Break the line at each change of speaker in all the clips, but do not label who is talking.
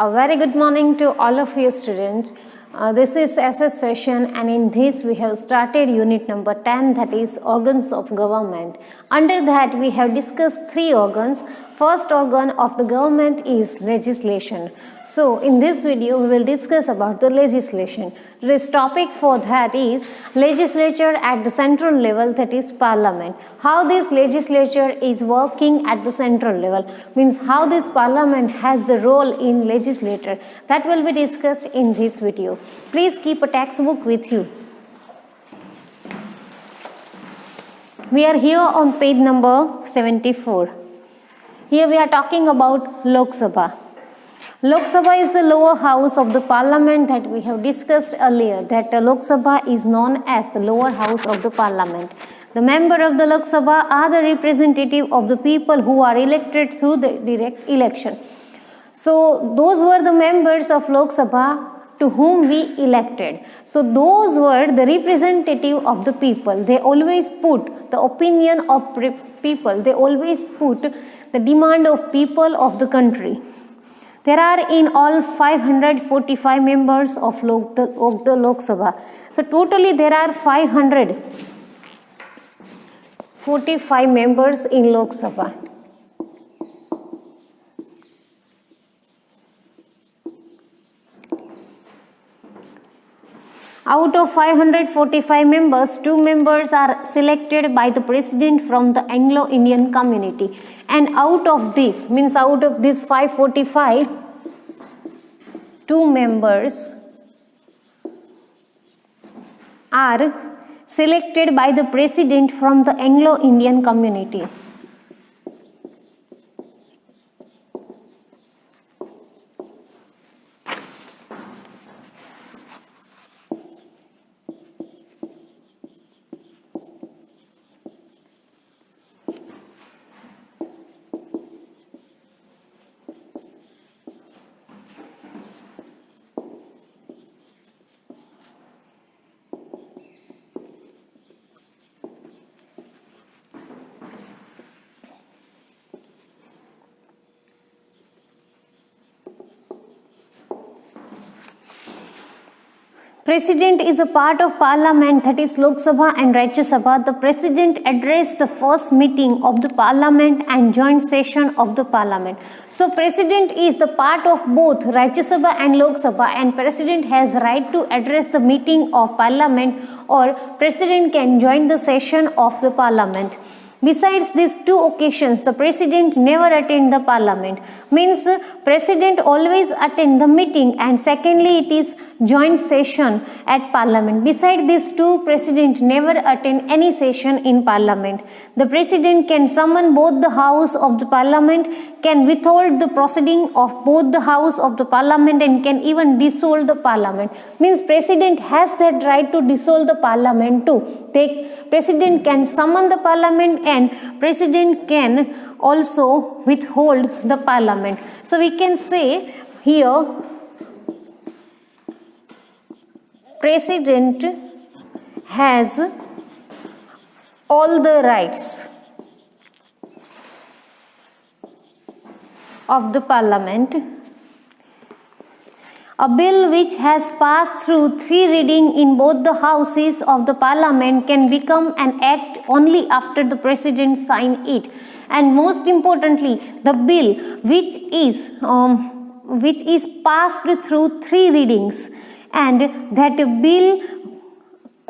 A very good morning to all of you students. This is SS session, and in this we have started unit number 10, that is organs of government. Under that we have discussed three organs. First organ of the government is legislation. So in this video we will discuss about the legislation. Today's topic for that is legislature at the central level, that is parliament. How this legislature is working at the central level, means how this parliament has the role in legislature, that will be discussed in this video. Please keep a textbook with you. We are here on page number 74. Here we are talking about Lok Sabha. Lok Sabha is the lower house of the parliament that we have discussed earlier, that Lok Sabha is known as the lower house of the parliament. The member of the Lok Sabha are the representative of the people who are elected through the direct election. So those were the members of Lok Sabha to whom we elected. So those were the representative of the people. They always put the opinion of people. They always put the demand of people of the country. There are in all 545 members of the Lok Sabha. So totally there are 545 members in Lok Sabha. Out of 545 members, 2 members are selected by the president from the Anglo-Indian community. And out of this, means out of this 545, 2 members are selected by the president from the Anglo-Indian community. President is a part of parliament, that is Lok Sabha and Rajya Sabha. The president addressed the first meeting of the parliament and joint session of the parliament. So president is the part of both Rajya Sabha and Lok Sabha, and president has right to address the meeting of parliament, or president can join the session of the parliament. Besides these 2 occasions, the president never attend the parliament. Means president always attend the meeting, and secondly it is joint session at parliament. Besides these 2, president never attend any session in parliament. The president can summon both the house of the parliament, can withhold the proceeding of both the house of the parliament, and can even dissolve the parliament. Means president has that right to dissolve the parliament too. President can summon the parliament, and president can also withhold the parliament. So we can say here president has all the rights of the parliament. A bill which has passed through 3 readings in both the houses of the parliament can become an act only after the president signs it. And most importantly, the bill which is passed through 3 readings, and that bill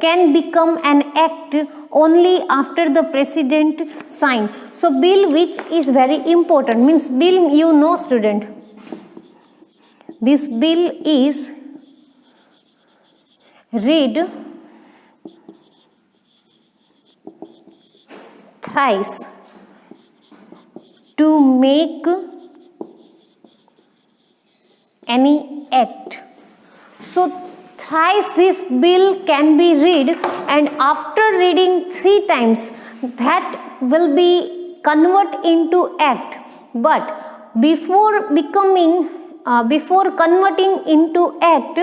can become an act only after the president sign. So bill which is very important, means bill, you know student, this bill is read thrice to make any act. So thrice this bill can be read, and after reading 3 times that will be convert into act. But before converting into act,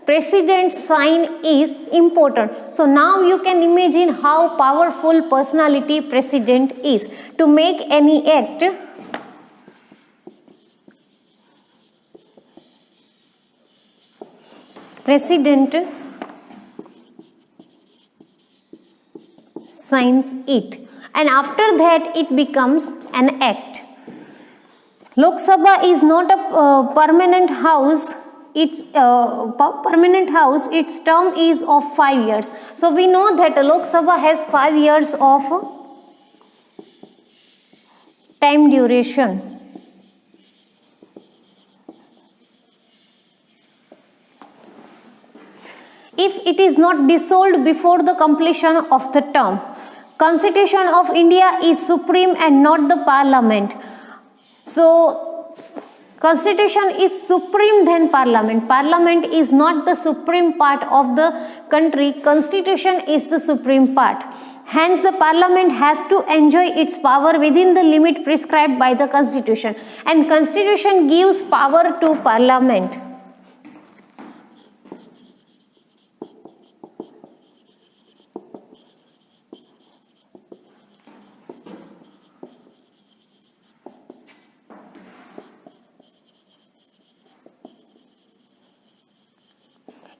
president's sign is important. So now you can imagine how powerful personality president is. To make any act, President signs it, and after that it becomes an act. Lok Sabha is not a permanent house. Its permanent house, its term is of 5 years. So we know that Lok Sabha has 5 years of time duration. If it is not dissolved before the completion of the term. Constitution of India is supreme and not the parliament. So Constitution is supreme than parliament. Parliament is not the supreme part of the country. Constitution is the supreme part. Hence the parliament has to enjoy its power within the limit prescribed by the constitution, and constitution gives power to parliament.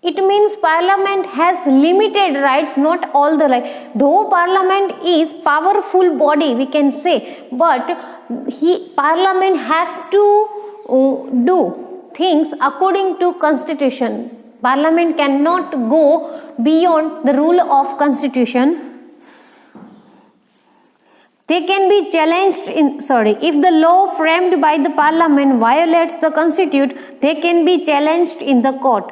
It means parliament has limited rights, not all the rights. Though parliament is powerful body, we can say, but parliament has to do things according to constitution. Parliament cannot go beyond the rule of constitution. They can be challenged if the law framed by the parliament violates the constitution, they can be challenged in the court.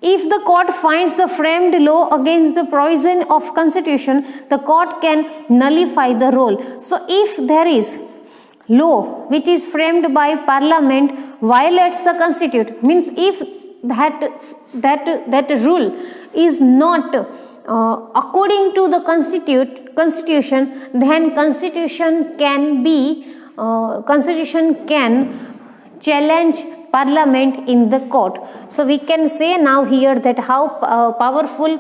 If the court finds the framed law against the provision of constitution, the court can nullify the rule. So if there is law which is framed by parliament violates the constitution, means if that rule is not according to the constitution, then constitution can challenge parliament in the court. So we can say now here that how powerful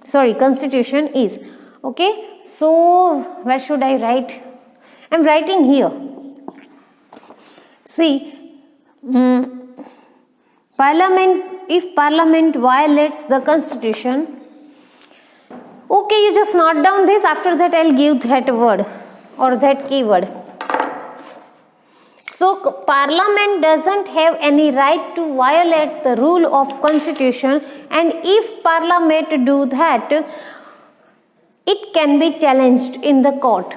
constitution is. Okay, so where should I write? I am writing here. See, if parliament violates the constitution, okay, you just note down this, after that I'll give that word or that keyword. So parliament doesn't have any right to violate the rule of constitution, and if parliament do that, it can be challenged in the court.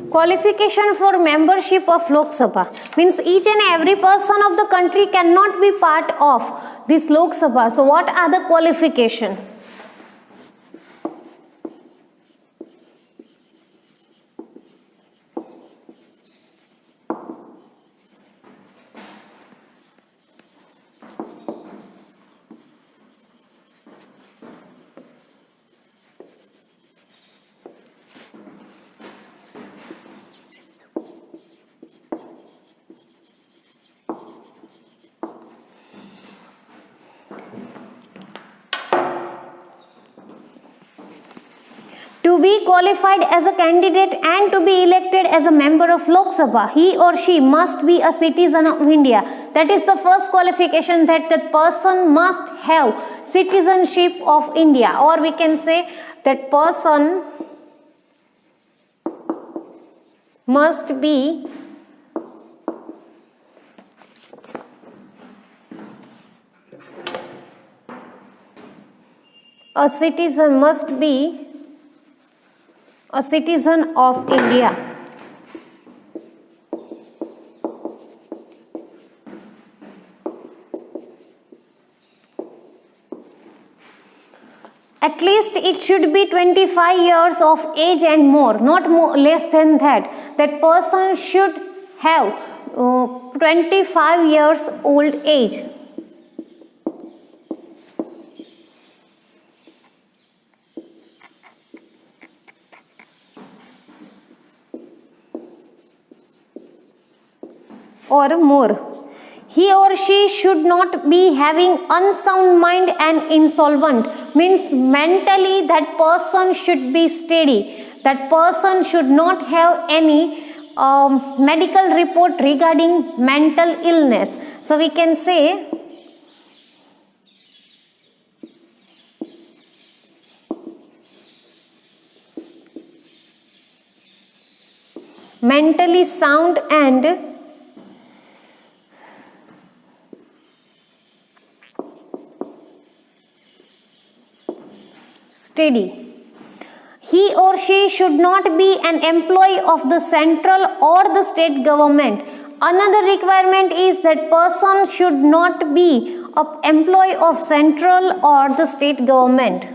Qualification for membership of Lok Sabha means each and every person of the country cannot be part of this Lok Sabha. So what are the qualifications? To be qualified as a candidate and to be elected as a member of Lok Sabha, he or she must be a citizen of India. That is the first qualification, that the person must have citizenship of India, or we can say that person must be a citizen of India. At least it should be 25 years of age and more, not less than that. That person should have 25 years old age. Or more. He or she should not be having unsound mind and insolvent. Means mentally that person should be steady. That person should not have any medical report regarding mental illness. So we can say mentally sound and steady. He or she should not be an employee of the central or the state government. Another requirement is that person should not be an employee of central or the state government.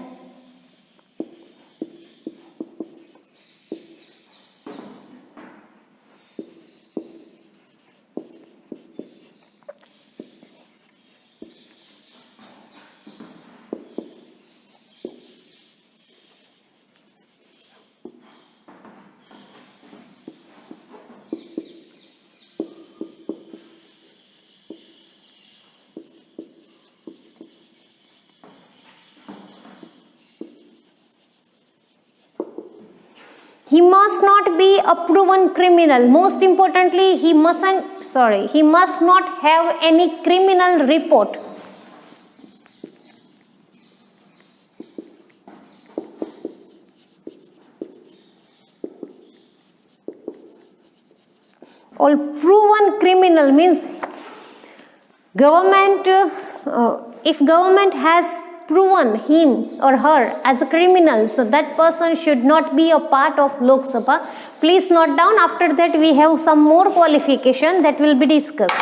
He must not be a proven criminal. Most importantly, he must not have any criminal report. Or proven criminal means government, if government has proven him or her as a criminal, so that person should not be a part of Lok Sabha. Please note down, after that we have some more qualification that will be discussed.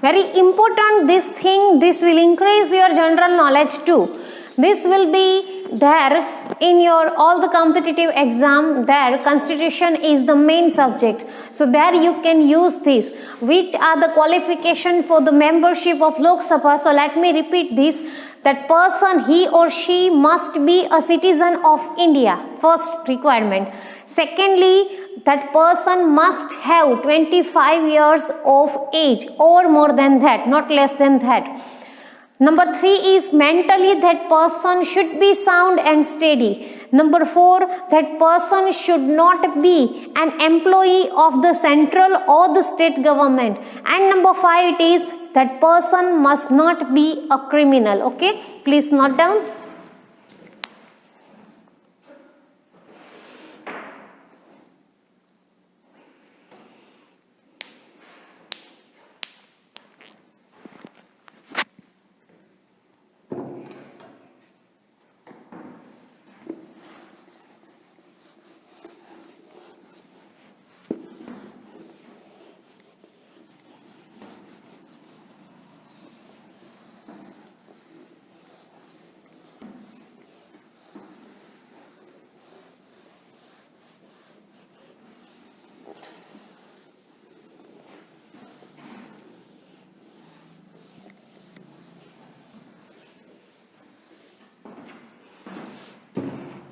Very important this thing, this will increase your general knowledge too. This will be there in your all the competitive exam. There constitution is the main subject, so there you can use this. Which are the qualification for the membership of Lok Sabha? So let me repeat this. That person, he or she must be a citizen of India, first requirement. Secondly, that person must have 25 years of age or more than that, not less than that. Number 3 is mentally that person should be sound and steady. Number 4, that person should not be an employee of the central or the state government. And number 5 it is that person must not be a criminal. Okay, please note down.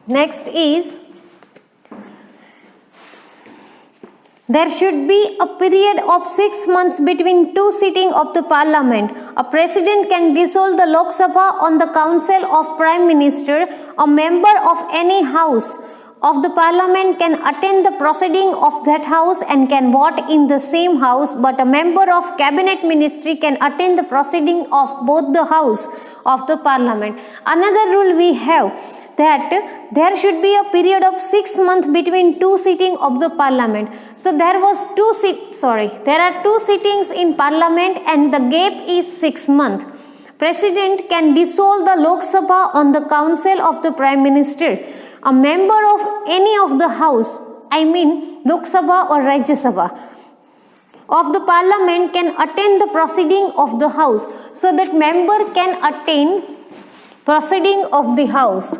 Next is, there should be a period of 6 months between two sittings of the parliament. A president can dissolve the Lok Sabha on the council of Prime Minister. A member of any house of the parliament can attend the proceeding of that house and can vote in the same house, but a member of cabinet ministry can attend the proceeding of both the house of the parliament. Another rule we have that there should be a period of 6 months between two sitting of the parliament. So there are two sittings in parliament and the gap is 6 months. President can dissolve the Lok Sabha on the council of the Prime Minister. A member of any of the house, Lok Sabha or Rajya Sabha, of the parliament can attend the proceeding of the house. So that member can attend proceeding of the house.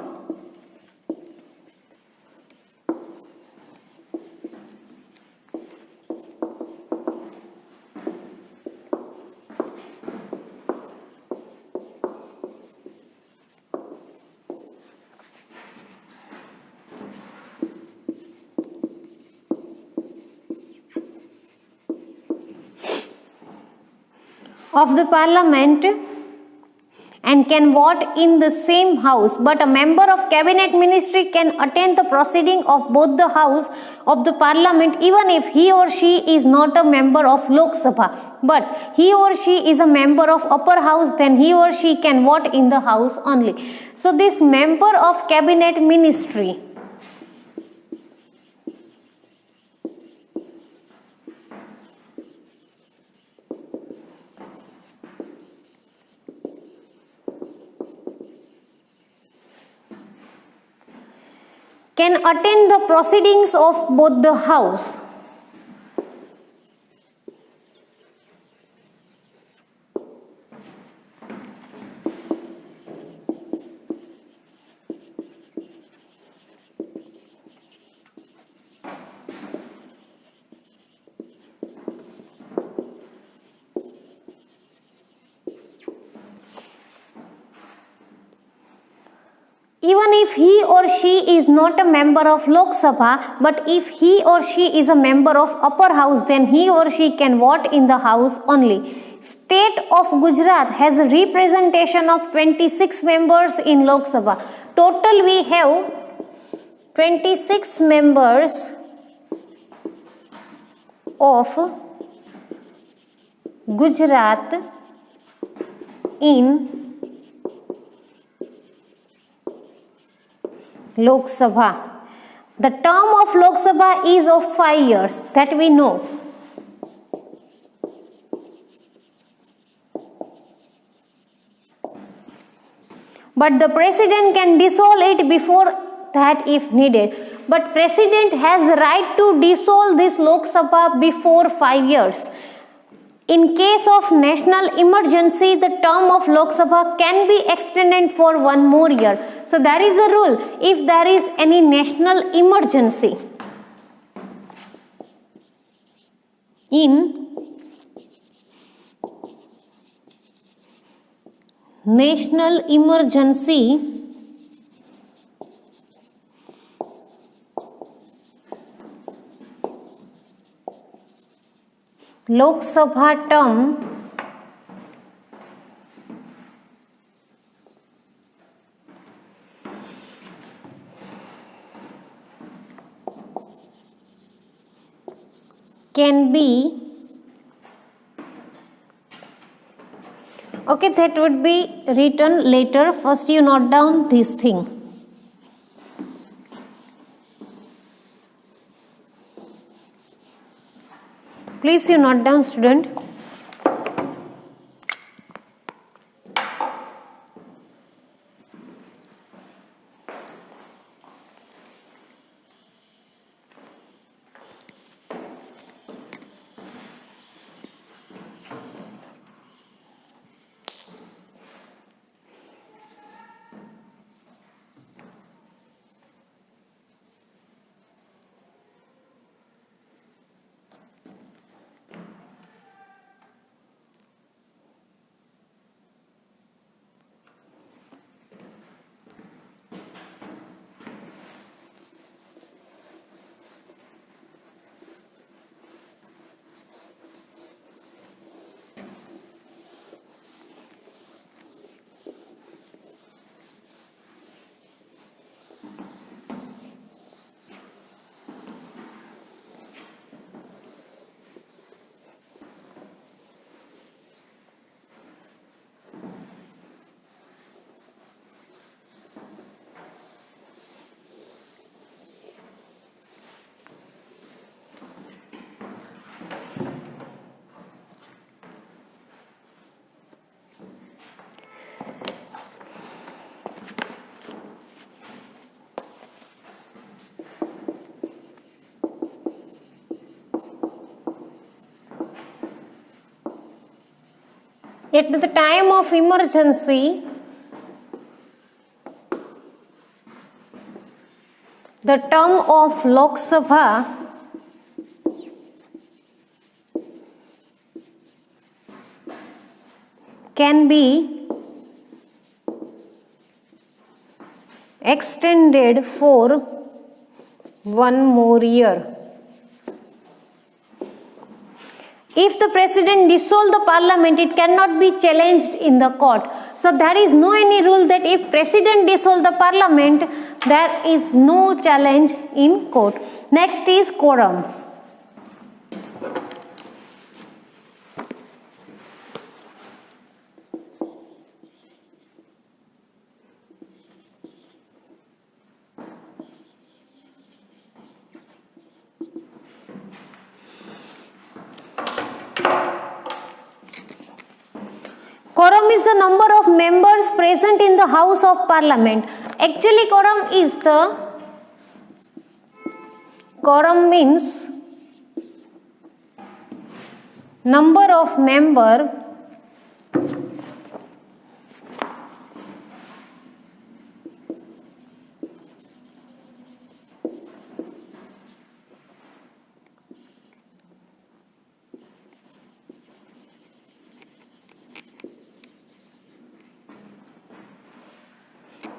Of the parliament and can vote in the same house, but a member of cabinet ministry can attend the proceeding of both the house of the parliament even if he or she is not a member of Lok Sabha, but he or she is a member of upper house, then he or she can vote in the house only. So this member of cabinet ministry can attend the proceedings of both the house. Even if he or she is not a member of Lok Sabha, but if he or she is a member of upper house, then he or she can vote in the house only. State of Gujarat has a representation of 26 members in Lok Sabha. Total we have 26 members of Gujarat in Lok Sabha. The term of Lok Sabha is of 5 years, that we know. But the president can dissolve it before that if needed. But president has the right to dissolve this Lok Sabha before 5 years. In case of national emergency, the term of Lok Sabha can be extended for 1 more year. So that is the rule if there is any national emergency. In national emergency, Lok Sabha term can be, okay, that would be written later. First you note down this thing. Please you note down, student. At the time of emergency, the term of Lok Sabha can be extended for one more year. If the president dissolve the parliament, it cannot be challenged in the court. So there is no any rule that if president dissolve the parliament, there is no challenge in court. Next is quorum. Quorum is the number of members present in the House of Parliament. Actually, quorum means number of member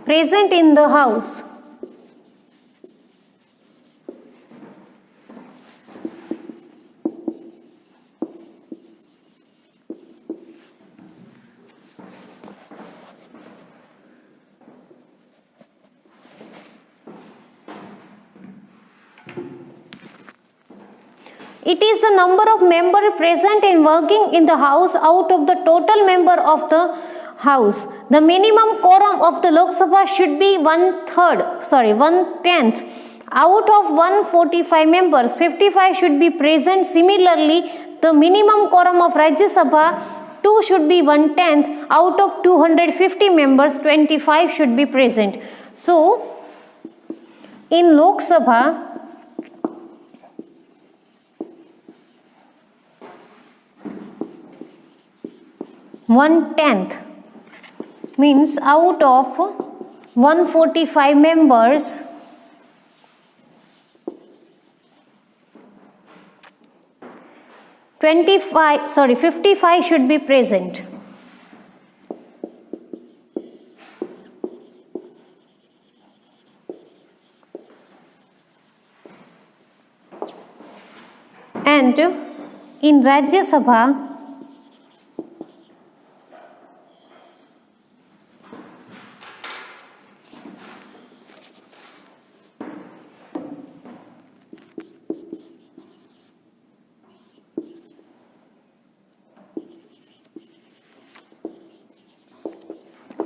present in the house. It is the number of members present and working in the house out of the total member of the house. The minimum quorum of the Lok Sabha should be 1/10. Out of 145 members, 55 should be present. Similarly, the minimum quorum of Rajya Sabha 2 should be 1/10. Out of 250 members, 25 should be present. So, in Lok Sabha, 1/10 means out of 145 members, 55 should be present. And in Rajya Sabha,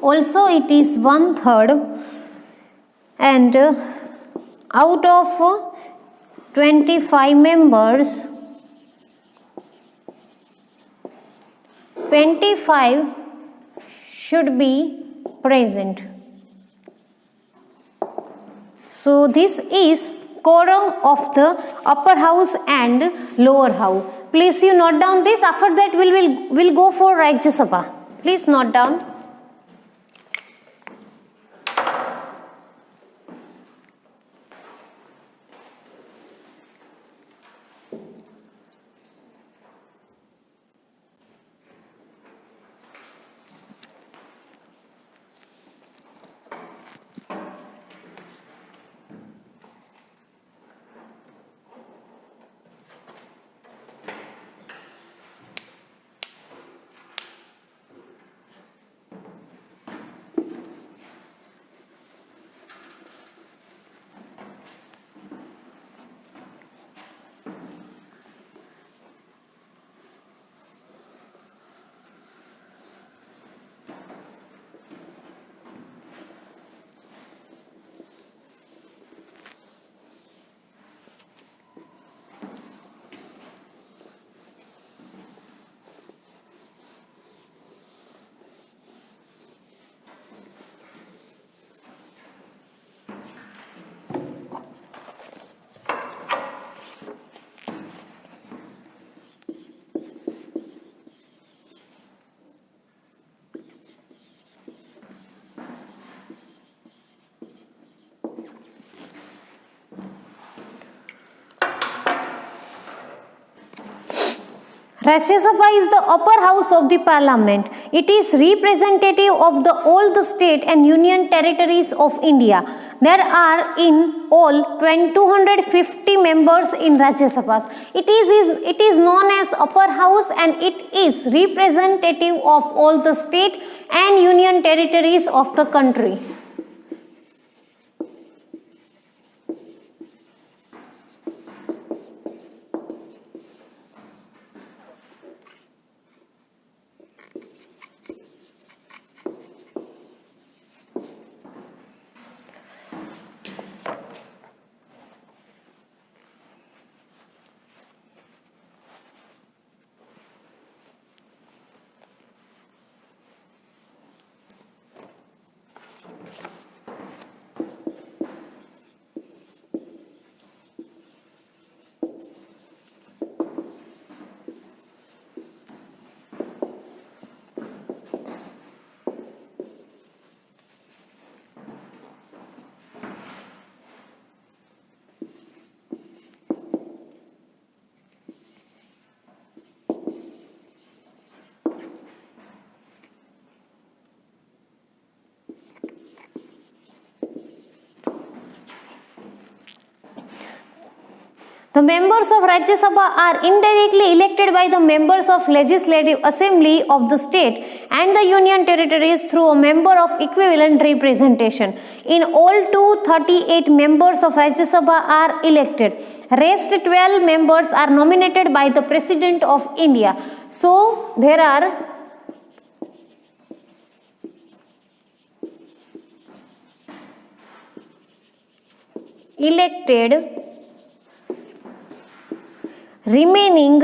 also it is 1/3, and out of 25 members, 25 should be present. So this is quorum of the upper house and lower house. Please you note down this. After that we'll go for Rajya Sabha. Please note down. Rajya Sabha is the upper house of the parliament. It is representative of all the state and union territories of India. There are in all 250 members in Rajya Sabha. It is known as upper house and it is representative of all the state and union territories of the country. The members of Rajya Sabha are indirectly elected by the members of Legislative Assembly of the state and the union territories through a member of equivalent representation. In all, 238 members of Rajya Sabha are elected. Rest 12 members are nominated by the President of India. So, there are elected remaining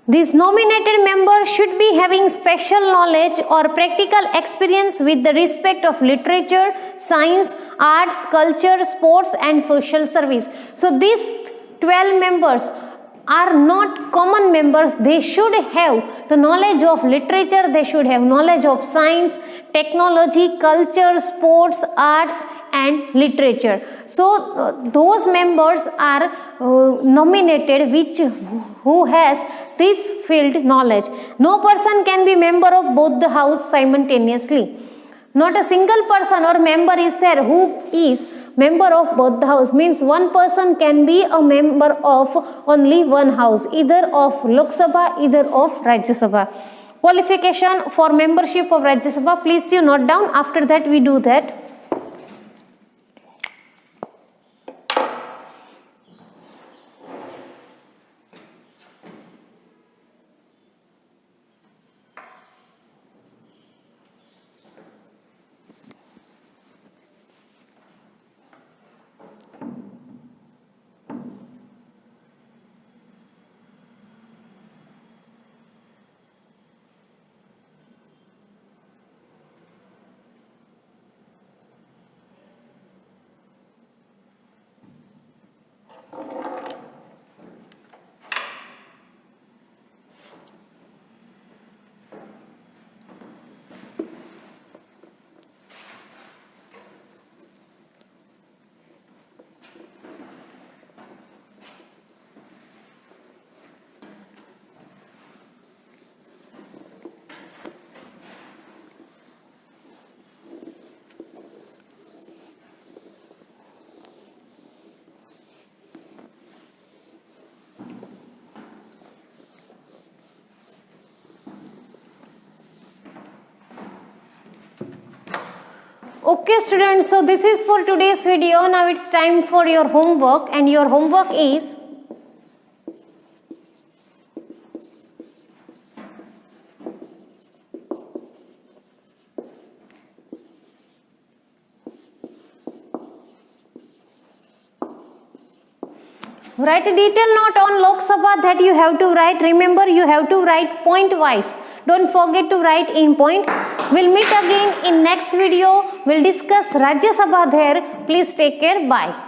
these nominated members should be having special knowledge or practical experience with the respect of literature, science, arts, culture, sports and social service. So these 12 members are not common members. They should have the knowledge of literature, they should have knowledge of science, technology, culture, sports, arts and literature. So those members are nominated who has this field knowledge. No person can be member of both the house simultaneously. Not a single person or member is there who is member of both the house. Means one person can be a member of only one house, either of Lok Sabha, either of Rajya Sabha. Qualification for membership of Rajya Sabha, please you note down. After that we do that. Okay students, so this is for today's video. Now it's time for your homework and your homework is write a detailed note on Lok Sabha that you have to write. Remember, you have to write point wise. Don't forget to write in point. We'll meet again in next video. We'll discuss Rajya Sabha there. Please take care. Bye.